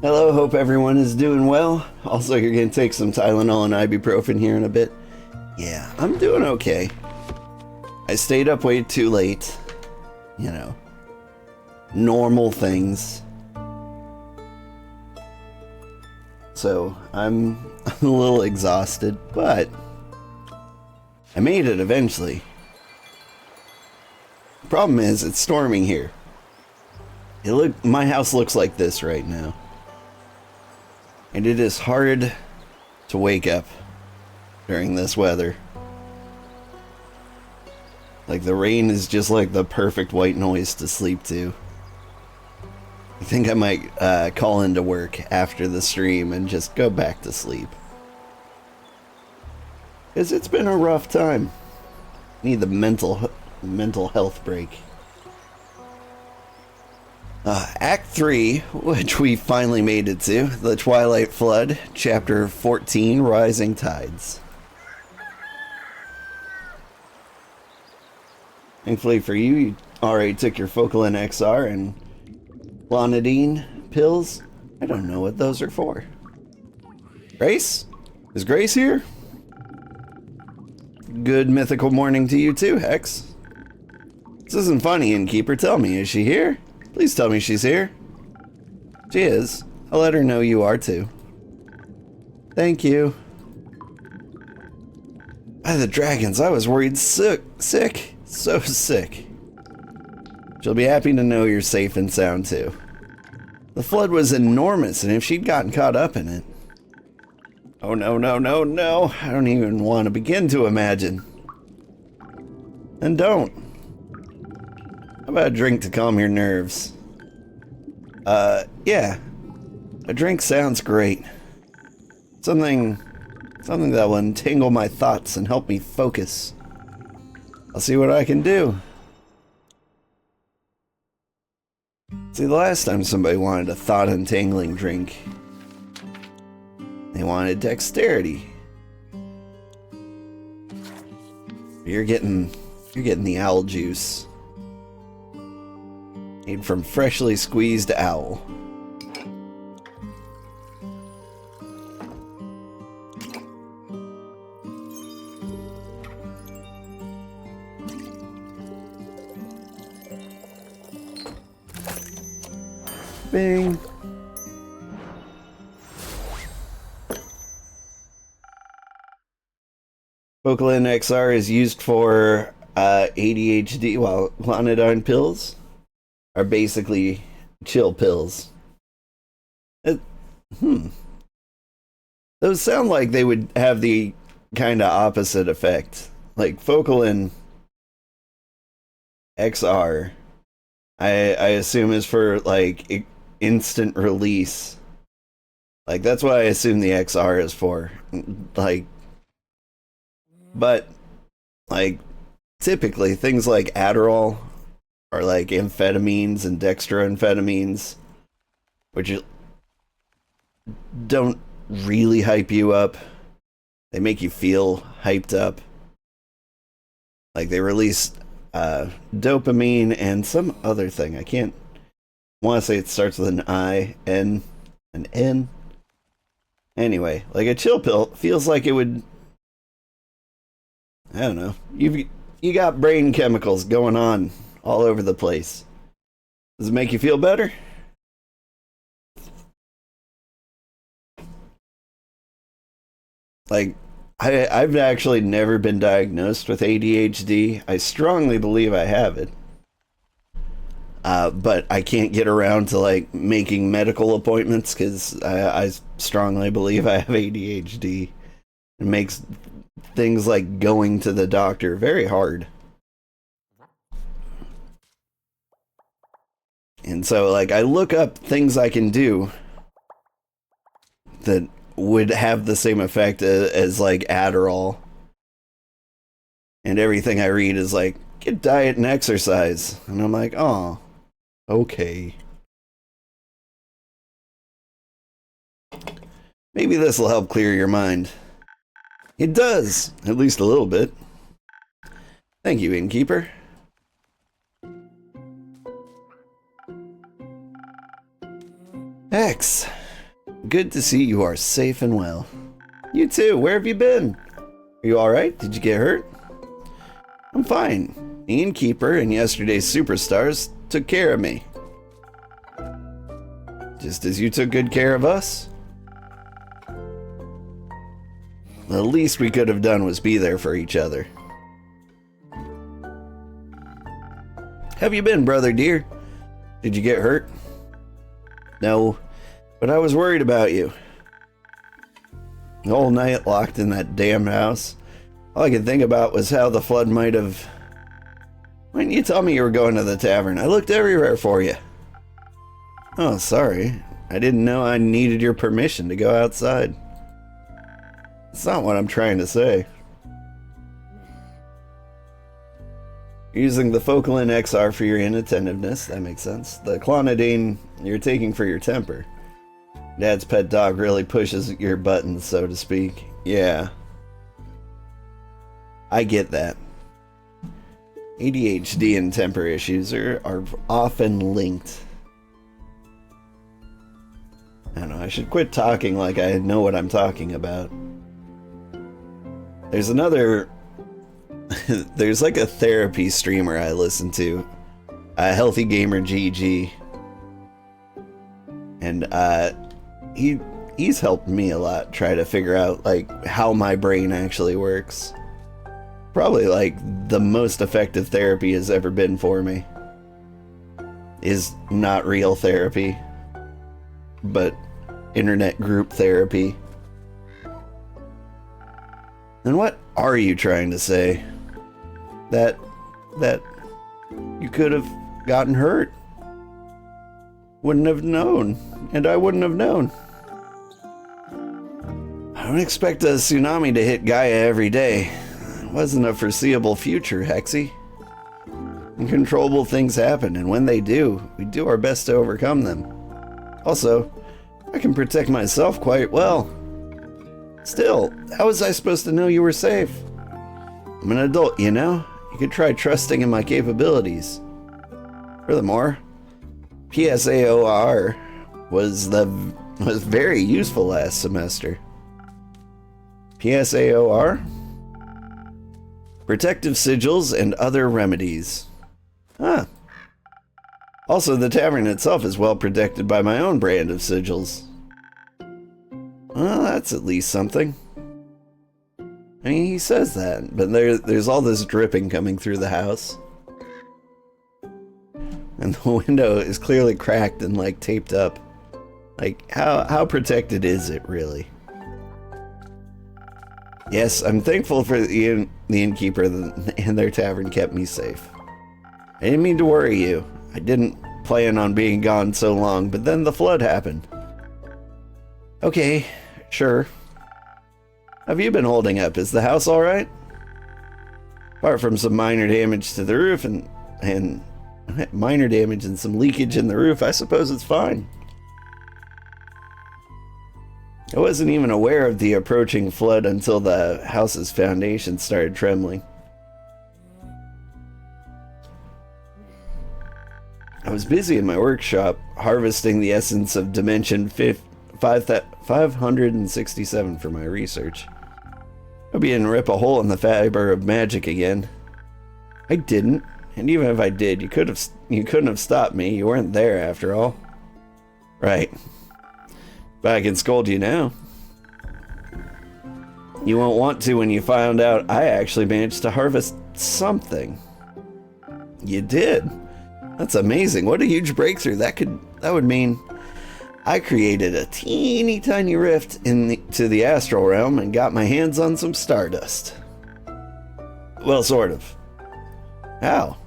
Hello, hope everyone is doing well. Also, you're gonna take some Tylenol and ibuprofen here in a bit. Yeah, I'm doing okay. I stayed up way too late. You know, normal things. So, I'm a little exhausted, but I made it eventually. Problem is, it's storming here. My house looks like this right now. And it is hard to wake up during this weather. Like, the rain is just like the perfect white noise to sleep to. I think I might call into work after the stream and just go back to sleep. Because it's been a rough time. Need the mental health break. Act 3, which we finally made it to, The Twilight Flood, Chapter 14, Rising Tides. Thankfully for you, you already took your Focalin XR and Clonidine pills. I don't know what those are for. Grace? Is Grace here? Good mythical morning to you too, Hex. This isn't funny, Innkeeper. Tell me, is she here? Please tell me she's here. She is. I'll let her know you are too. Thank you. By the dragons, I was worried sick. So sick. She'll be happy to know you're safe and sound too. The flood was enormous, and if she'd gotten caught up in it... Oh no, no, no, no. I don't even want to begin to imagine. And don't. How about a drink to calm your nerves? Yeah. A drink sounds great. Something that will entangle my thoughts and help me focus. I'll see what I can do. See, the last time somebody wanted a thought-entangling drink, they wanted dexterity. You're getting the owl juice. Made from freshly squeezed owl. Bing. Focalin XR is used for ADHD, while Clonidine pills are basically chill pills. Those sound like they would have the kind of opposite effect. Like Focalin XR, I assume is for like instant release. Like that's what I assume the XR is for. Like, but like typically things like Adderall or like amphetamines and dextroamphetamines, which don't really hype you up. They make you feel hyped up. Like they release dopamine and some other thing. I want to say it starts with an I, an N. Anyway, like a chill pill feels like it would, I don't know. You got brain chemicals going on all over the place. Does it make you feel better? Like, I've actually never been diagnosed with ADHD. I strongly believe I have it. But I can't get around to, like, making medical appointments because I strongly believe I have ADHD. It makes things like going to the doctor very hard. And so, like, I look up things I can do that would have the same effect as like Adderall. And everything I read is like, get diet and exercise. And I'm like, oh, okay. Maybe this will help clear your mind. It does, at least a little bit. Thank you, Innkeeper. X, Good to see you are safe and well. You too. Where have you been? Are you alright? Did you get hurt? I'm fine. The innkeeper and yesterday's superstars took care of me. Just as you took good care of us. The least we could have done was be there for each other. Have you been, brother dear? Did you get hurt? No, but I was worried about you. The whole night locked in that damn house. All I could think about was how the flood might have... Why didn't you tell me you were going to the tavern? I looked everywhere for you. Oh, sorry. I didn't know I needed your permission to go outside. That's not what I'm trying to say. You're using the Focalin XR for your inattentiveness. That makes sense. The Clonidine you're taking for your temper. Dad's pet dog really pushes your buttons, so to speak. Yeah. I get that. ADHD and temper issues are often linked. I don't know, I should quit talking like I know what I'm talking about. There's another... There's like a therapy streamer I listen to. Healthy Gamer GG. And he's helped me a lot try to figure out like how my brain actually works. Probably like the most effective therapy has ever been for me is not real therapy, but internet group therapy. And what are you trying to say? That you could have gotten hurt? Wouldn't have known, and I wouldn't have known. I don't expect a tsunami to hit Gaia every day. It wasn't a foreseeable future, Hexy. Uncontrollable things happen, and when they do, we do our best to overcome them. Also, I can protect myself quite well. Still, how was I supposed to know you were safe? I'm an adult, you know? You could try trusting in my capabilities. Furthermore, PSAOR was very useful last semester. PSAOR? Protective sigils and other remedies. Huh. Also, the tavern itself is well protected by my own brand of sigils. Well, that's at least something. I mean, he says that, but there's all this dripping coming through the house. And the window is clearly cracked and, like, taped up. Like, how protected is it, really? Yes, I'm thankful for the innkeeper and their tavern kept me safe. I didn't mean to worry you. I didn't plan on being gone so long, but then the flood happened. Okay, sure. How have you been holding up? Is the house alright? Apart from some minor damage to the roof and minor damage and some leakage in the roof, I suppose it's fine. I wasn't even aware of the approaching flood until the house's foundation started trembling. I was busy in my workshop, harvesting the essence of Dimension 567 for my research. Hope you didn't rip a hole in the fiber of magic again. I didn't, and even if I did, you couldn't have stopped me. You weren't there after all. Right. But I can scold you now. You won't want to when you find out I actually managed to harvest something. You did. That's amazing. What a huge breakthrough. That would mean I created a teeny tiny rift to the astral realm and got my hands on some stardust. Well, sort of. How?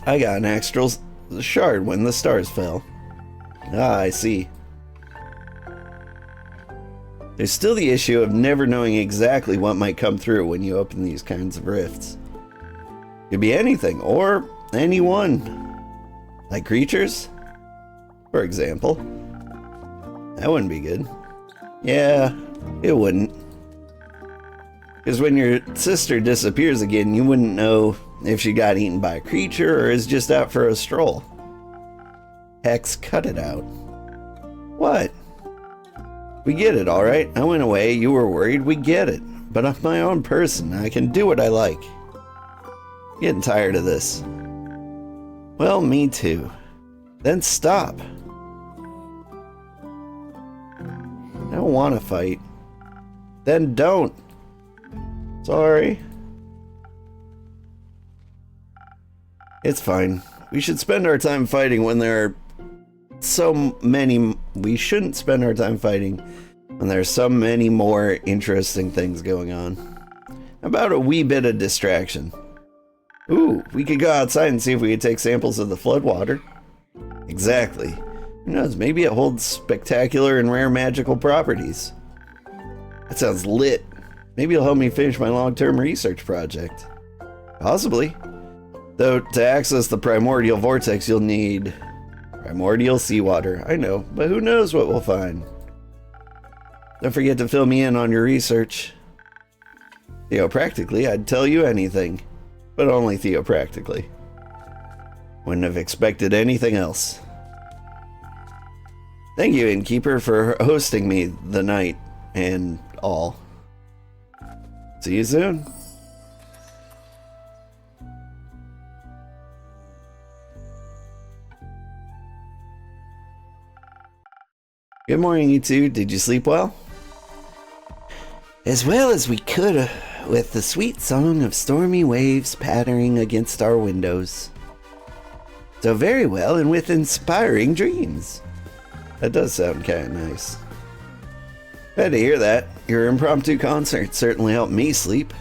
I got an astral shard when the stars fell. Ah, I see. There's still the issue of never knowing exactly what might come through when you open these kinds of rifts. Could be anything, or anyone. Like creatures? For example. That wouldn't be good. Yeah, it wouldn't. Because when your sister disappears again, you wouldn't know if she got eaten by a creature or is just out for a stroll. Hex, cut it out. What? We get it, alright? I went away, you were worried, we get it. But I'm my own person, I can do what I like. Getting tired of this. Well, me too. Then stop. I don't want to fight. Then don't. Sorry. It's fine. We should spend our time fighting when there are so many... We shouldn't spend our time fighting when there are so many more interesting things going on. How about a wee bit of distraction? Ooh, we could go outside and see if we could take samples of the floodwater. Exactly. Who knows, maybe it holds spectacular and rare magical properties. That sounds lit. Maybe it'll help me finish my long-term research project. Possibly. Though, to access the primordial vortex, you'll need primordial seawater. I know, but who knows what we'll find. Don't forget to fill me in on your research. Theopractically, I'd tell you anything, but only theopractically. Wouldn't have expected anything else. Thank you, Innkeeper, for hosting me the night and all. See you soon. Good morning, you two. Did you sleep well? As well as we could, with the sweet song of stormy waves pattering against our windows. So very well, and with inspiring dreams. That does sound kind of nice. Glad to hear that. Your impromptu concert certainly helped me sleep.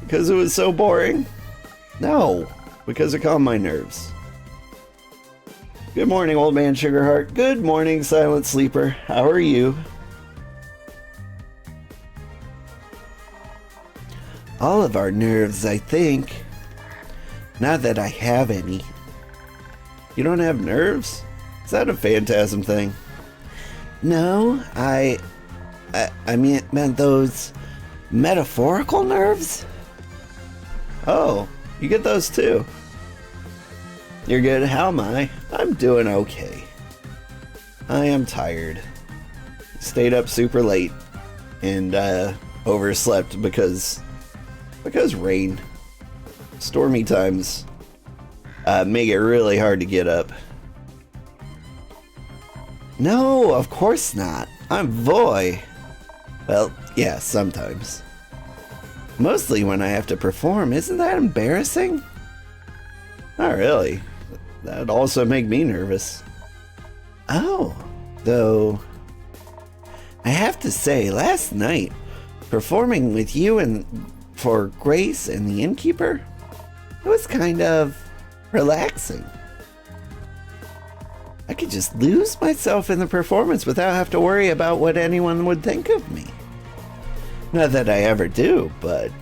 Because it was so boring? No, because it calmed my nerves. Good morning, old man Sugarheart. Good morning, silent sleeper. How are you? All of our nerves, I think. Not that I have any. You don't have nerves? Is that a phantasm thing? No, I meant those metaphorical nerves? Oh, you get those too. You're good. How am I? I'm doing okay. I am tired. Stayed up super late and overslept because rain. Stormy times make it really hard to get up. No, of course not. I'm Voy. Well, yeah, sometimes. Mostly when I have to perform. Isn't that embarrassing? Not really. That'd also make me nervous. Oh, though, I have to say, last night, performing with you and for Grace and the Innkeeper, it was kind of relaxing. I could just lose myself in the performance without having to worry about what anyone would think of me. Not that I ever do, but...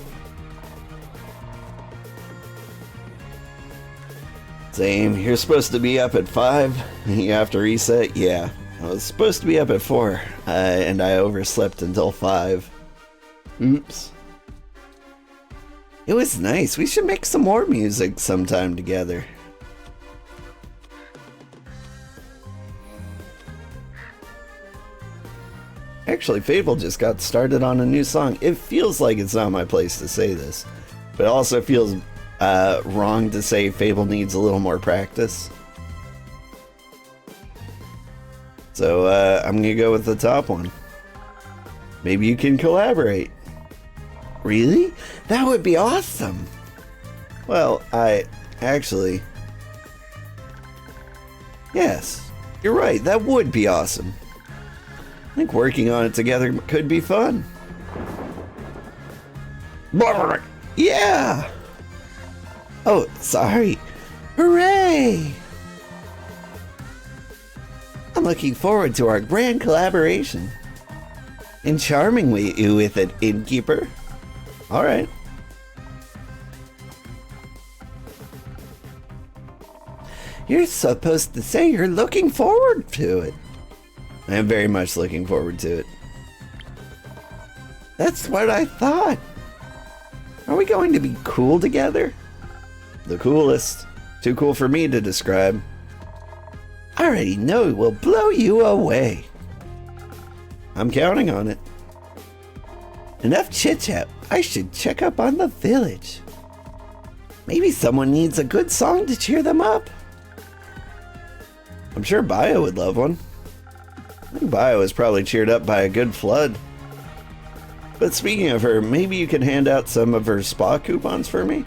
Same. You're supposed to be up at 5. You have to reset. Yeah. I was supposed to be up at 4. And I overslept until 5. Oops. It was nice. We should make some more music sometime together. Actually, Fable just got started on a new song. It feels like it's not my place to say this, but it also feels wrong to say Fable needs a little more practice. So I'm gonna go with the top one. Maybe you can collaborate. Really? That would be awesome. Well, yes, you're right. That would be awesome. I think working on it together could be fun. Yeah! Oh, sorry. Hooray! I'm looking forward to our grand collaboration. And charming you with it, Innkeeper. Alright. You're supposed to say you're looking forward to it. I am very much looking forward to it. That's what I thought. Are we going to be cool together? The coolest. Too cool for me to describe. I already know it will blow you away. I'm counting on it. Enough chit-chat. I should check up on the village. Maybe someone needs a good song to cheer them up. I'm sure Bayou would love one. I think Bayou is probably cheered up by a good flood. But speaking of her, maybe you can hand out some of her spa coupons for me?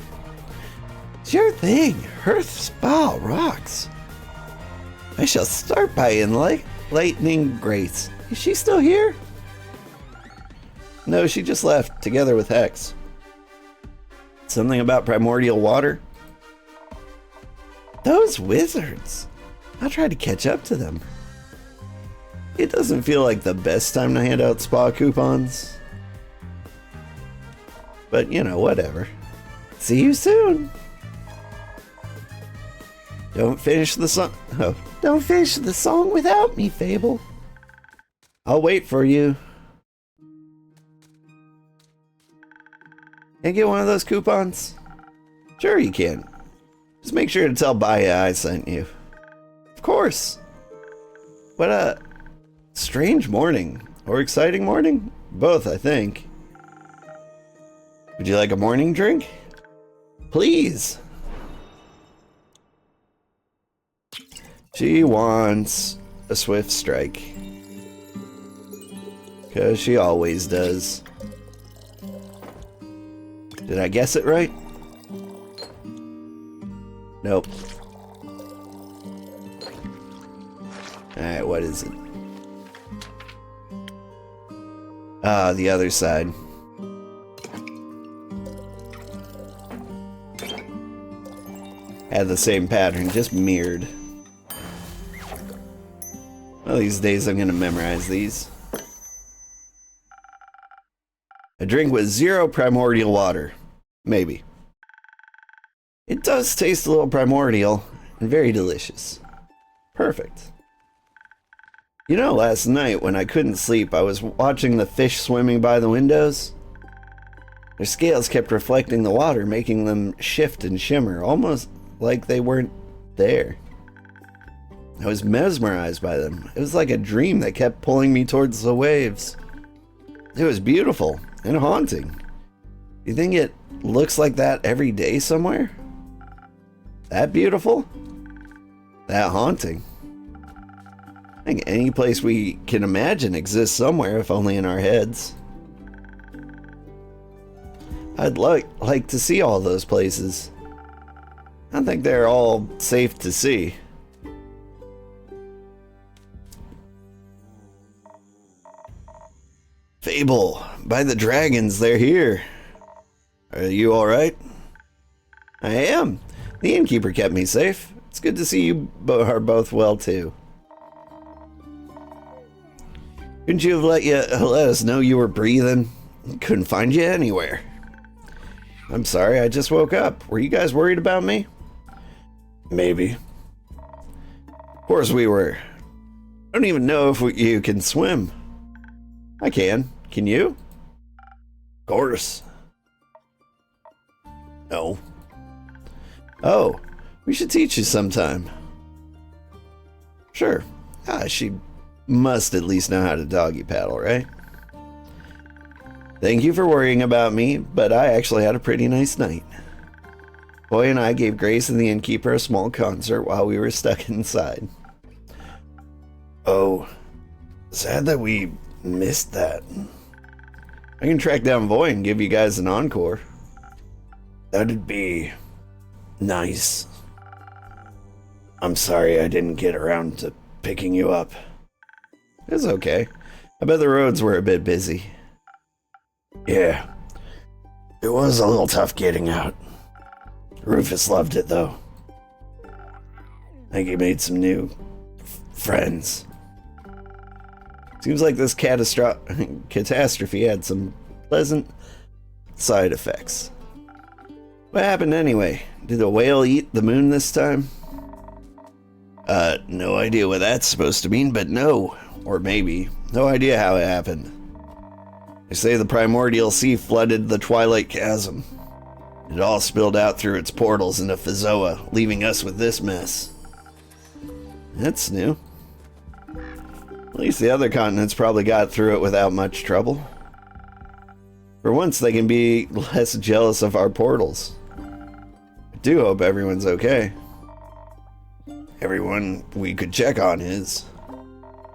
Sure thing. Her spa rocks. I shall start by enlightening Grace. Is she still here? No, she just left, together with Hex. Something about primordial water? Those wizards. I'll try to catch up to them. It doesn't feel like the best time to hand out spa coupons. But, you know, whatever. See you soon. Don't finish the song. Oh, don't finish the song without me, Fable. I'll wait for you. Can I get one of those coupons? Sure you can. Just make sure to tell Bayou I sent you. Of course. What a strange morning. Or exciting morning? Both, I think. Would you like a morning drink? Please. She wants a swift strike. 'Cause she always does. Did I guess it right? Nope. Alright, what is it? Ah, the other side. Had the same pattern, just mirrored. Well, these days I'm gonna memorize these. A drink with 0 primordial water. Maybe. It does taste a little primordial and very delicious. Perfect. You know, last night when I couldn't sleep, I was watching the fish swimming by the windows. Their scales kept reflecting the water, making them shift and shimmer, almost like they weren't there. I was mesmerized by them. It was like a dream that kept pulling me towards the waves. It was beautiful and haunting. You think it looks like that every day somewhere? That beautiful? That haunting? I think any place we can imagine exists somewhere, if only in our heads. I'd like to see all those places. I don't think they're all safe to see. Fable, by the dragons, they're here. Are you alright? I am. The innkeeper kept me safe. It's good to see you are both well too. Couldn't you have let us know you were breathing? Couldn't find you anywhere. I'm sorry, I just woke up. Were you guys worried about me? Maybe. Of course we were. I don't even know if you can swim. I can. Can you? Of course. No. Oh, we should teach you sometime. Sure. She must at least know how to doggy paddle, right? Thank you for worrying about me, but I actually had a pretty nice night. Boy and I gave Grace and the innkeeper a small concert while we were stuck inside. Oh, sad that we missed that. I can track down Voy and give you guys an encore. That'd be nice. I'm sorry I didn't get around to picking you up. It's okay. I bet the roads were a bit busy. Yeah. It was a little tough getting out. Rufus loved it though. I think he made some new friends. Seems like this catastrophe had some pleasant side effects. What happened anyway? Did the whale eat the moon this time? No idea what that's supposed to mean, but no. Or maybe. No idea how it happened. They say the primordial sea flooded the Twilight Chasm. It all spilled out through its portals into Fizoa, leaving us with this mess. That's new. At least the other continents probably got through it without much trouble. For once, they can be less jealous of our portals. I do hope everyone's okay. Everyone we could check on is.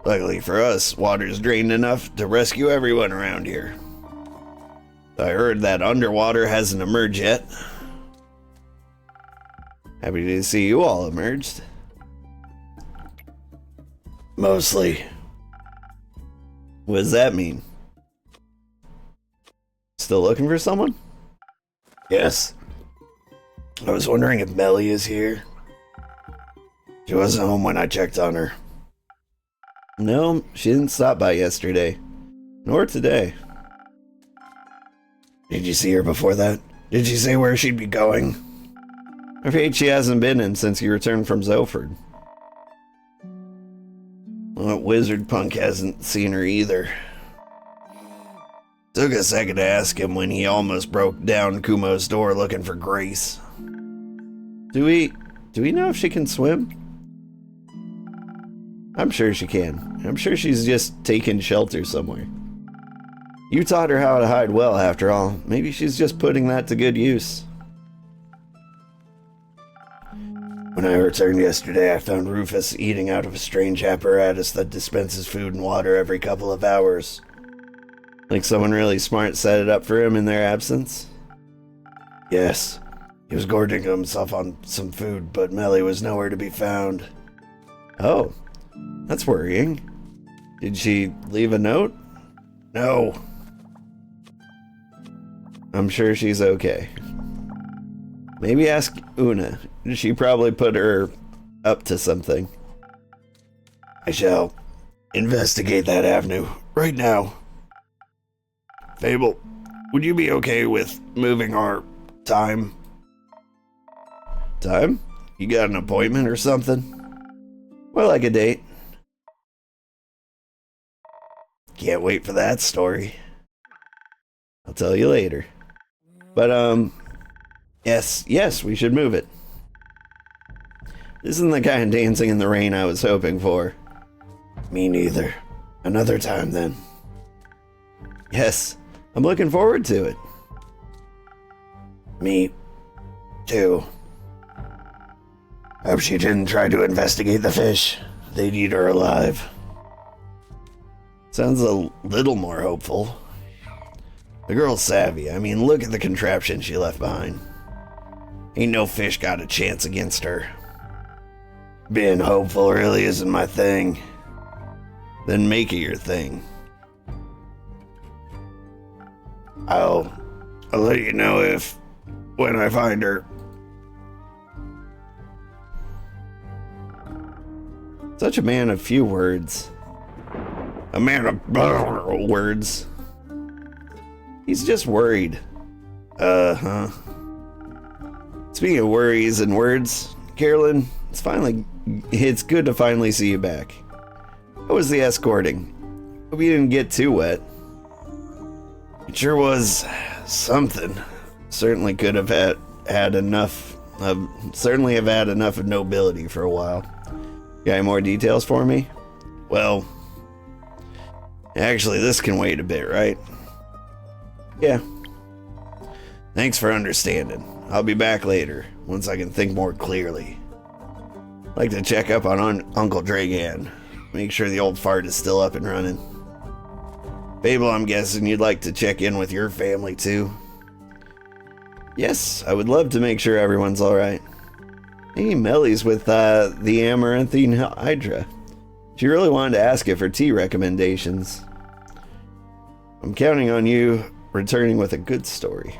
Luckily for us, water's drained enough to rescue everyone around here. I heard that underwater hasn't emerged yet. Happy to see you all emerged. Mostly. What does that mean? Still looking for someone? Yes. I was wondering if Melly is here. She wasn't home when I checked on her. No, she didn't stop by yesterday. Nor today. Did you see her before that? Did she say where she'd be going? I'm afraid she hasn't been in since you returned from Zoford. Well, Wizard Punk hasn't seen her either. Took a second to ask him when he almost broke down Kumo's door looking for Grace. Do we know if she can swim? I'm sure she can. I'm sure she's just taking shelter somewhere. You taught her how to hide well, after all. Maybe she's just putting that to good use. When I returned yesterday, I found Rufus eating out of a strange apparatus that dispenses food and water every couple of hours. Like someone really smart set it up for him in their absence? Yes. He was gorging himself on some food, but Melly was nowhere to be found. Oh. That's worrying. Did she leave a note? No. I'm sure she's okay. Maybe ask Una. She probably put her up to something. I shall investigate that avenue right now. Fable, would you be okay with moving our time? Time? You got an appointment or something? More like a date. Can't wait for that story. I'll tell you later. But, yes, we should move it. This isn't the kind of dancing in the rain I was hoping for. Me neither. Another time, then. Yes, I'm looking forward to it. Me, too. Hope she didn't try to investigate the fish. They'd eat her alive. Sounds a little more hopeful. The girl's savvy. I mean, look at the contraption she left behind. Ain't no fish got a chance against her. Being hopeful really isn't my thing. Then make it your thing. I'll let you know when I find her. Such a man of few words. A man of words. He's just worried. Speaking of worries and words, Carolyn, it's good to finally see you back. How was the escorting? Hope you didn't get too wet. It sure was something. Certainly could have had enough of nobility for a while. Got any more details for me? Well, actually, this can wait a bit, right? Yeah. Thanks for understanding. I'll be back later, once I can think more clearly. Like to check up on Uncle Dragan. Make sure the old fart is still up and running. Fable, I'm guessing you'd like to check in with your family, too? Yes, I would love to make sure everyone's alright. Hey, Melly's with the Amaranthine Hydra. She really wanted to ask it for tea recommendations. I'm counting on you returning with a good story.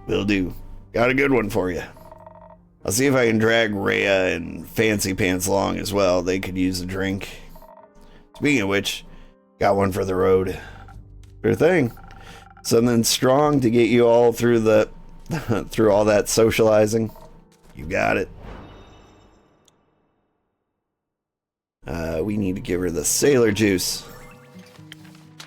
Will do. Got a good one for you. I'll see if I can drag Rhea and Fancy Pants along as well. They could use a drink. Speaking of which, got one for the road. Sure thing. Something strong to get you all through through all that socializing. You got it. We need to give her the sailor juice.